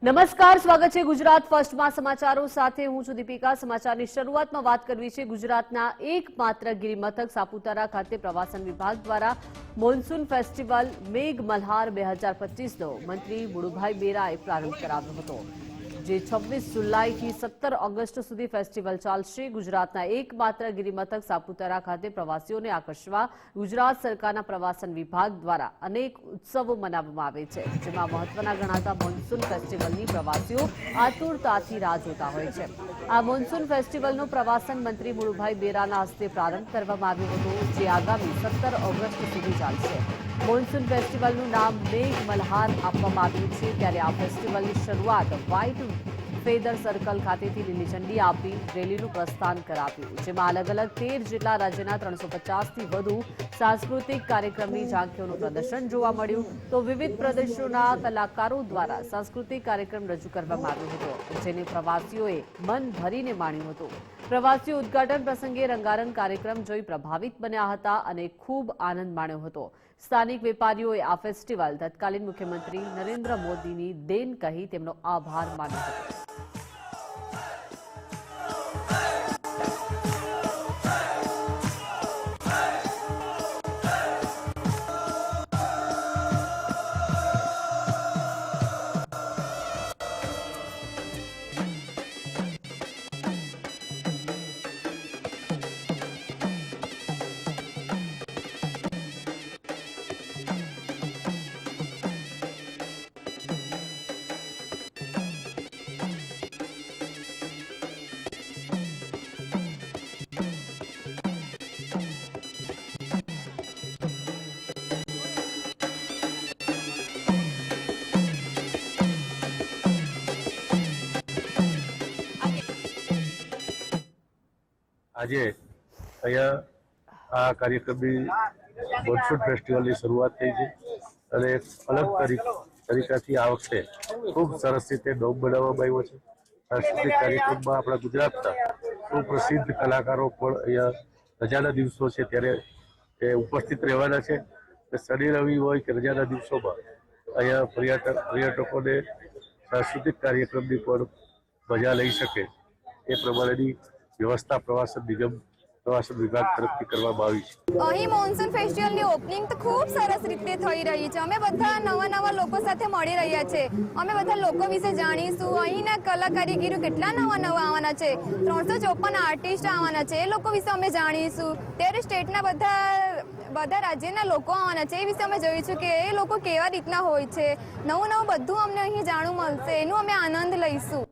નમસ્કાર, સ્વાગત છે ગુજરાત ફર્સ્ટમાં સમાચારો સાથે હું છું દીપિકા। સમાચારની શરૂઆતમાં વાત કરવી છે ગુજરાતના એકમાત્ર ગિરિમથક સાપુતારા ખાતે પ્રવાસન વિભાગ દ્વારા મોન્સૂન ફેસ્ટિવલ મેઘ મલ્હાર 2025નો મંત્રી મુળુભાઈ બેરાએ પ્રારંભ કરાવ્યો હતો, જે 26 જુલાઈથી 17 ઓગસ્ટ સુધી ફેસ્ટિવલ ચાલશે। ગુજરાતના એકમાત્ર ગિરિમથક સાપુતારા ખાતે પ્રવાસીઓને આકર્ષવા ગુજરાત સરકારના પ્રવાસન વિભાગ દ્વારા અનેક ઉત્સવો મનાવવામાં આવે છે, જેમાં મહત્વના ગણાતા મોન્સૂન ફેસ્ટિવલની પ્રવાસીઓ આતુરતાથી રાહ જોતા હોય છે। આ મોન્સૂન ફેસ્ટિવલનો પ્રવાસન મંત્રી મુળુભાઈ બેરાના હસ્તે પ્રારંભ કરવામાં આવ્યો હતો, જે આગામી 17 ઓગસ્ટ સુધી ચાલશે। મોન્સૂન ફેસ્ટિવલનું નામ મેઘ મલ્હાર આપવામાં આવ્યું છે, ત્યારે આ ફેસ્ટિવલની શરૂઆત વ્હાઇટ ફેદર સર્કલ ખાતેથી લીલી ઝંડી આપી રેલીનું પ્રસ્થાન કરાવ્યું, જેમાં અલગ અલગ 13 જેટલા રાજ્યના 350થી વધુ સાંસ્કૃતિક કાર્યક્રમની ઝાંખીઓનું પ્રદર્શન જોવા મળ્યું, તો વિવિધ પ્રદેશોના કલાકારો દ્વારા સાંસ્કૃતિક કાર્યક્રમ રજૂ કરવામાં આવ્યો હતો, જેને પ્રવાસીઓએ મન ભરીને માણ્યું હતું। પ્રવાસીઓ ઉદ્ઘાટન પ્રસંગે રંગારંગ કાર્યક્રમ જોઈ પ્રભાવિત બન્યા હતા અને ખૂબ આનંદ માણ્યો હતો। સ્થાનિક વેપારીઓએ આ ફેસ્ટિવલ તત્કાલીન મુખ્યમંત્રી નરેન્દ્ર મોદીની દેન કહી તેમનો આભાર માન્યો હતો। આજે અહીંયા આ કાર્યક્રમની મોન્સૂન ફેસ્ટિવલની શરૂઆત થઈ છે અને અલગ તરીકાથી આ વખતે ખૂબ સરસ રીતે ડોમ બનાવવામાં આવ્યો છે। સાંસ્કૃતિક કાર્યક્રમમાં આપણા ગુજરાતના સુપ્રસિદ્ધ કલાકારો પણ અહીંયા રજાના દિવસો છે ત્યારે એ ઉપસ્થિત રહેવાના છે। શનિ રવિ હોય કે રજાના દિવસોમાં અહીંયા પર્યટકોને સાંસ્કૃતિક કાર્યક્રમની પણ મજા લઈ શકે એ પ્રમાણેની વ્યવસ્થા પ્રવાસન નિગમ પ્રવાસન વિભાગ તરફથી કરવામાં આવી છે। અહીં મોન્સૂન ફેસ્ટિવલની ઓપનિંગ તો ખૂબ સરસ રીતે થઈ રહી છે। અમે બધા નવા લોકો સાથે મળી રહ્યા છે। અમે બધા લોકો વિશે જાણીશું। અહીંના કલાકારીગીરો કેટલા નવા આવવાના છે, 354 આર્ટિસ્ટ આવવાના છે, એ લોકો વિશે અમે જાણીશું। ત્યારે સ્ટેટના બધા રાજ્યના લોકો આવવાના છે, એ વિશે અમે જોઈશું કે એ લોકો કેવા રીતના હોય છે। નવું બધું અમને અહીં જાણવા મળશે, એનું અમે આનંદ લઈશું।